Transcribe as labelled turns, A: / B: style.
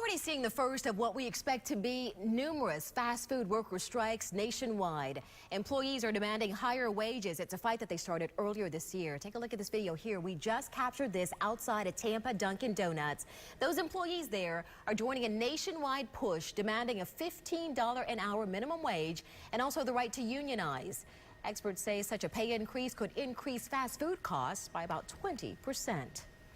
A: already seeing the first of what we expect to be numerous fast food worker strikes nationwide. Employees are demanding higher wages. It's a fight that they started earlier this year. Take a look at this video here. We just captured this outside of Tampa Dunkin' Donuts. Those employees there are joining a nationwide push demanding a $15 an hour minimum wage and also the right to unionize. Experts say such a pay increase could increase fast food costs by about 20%.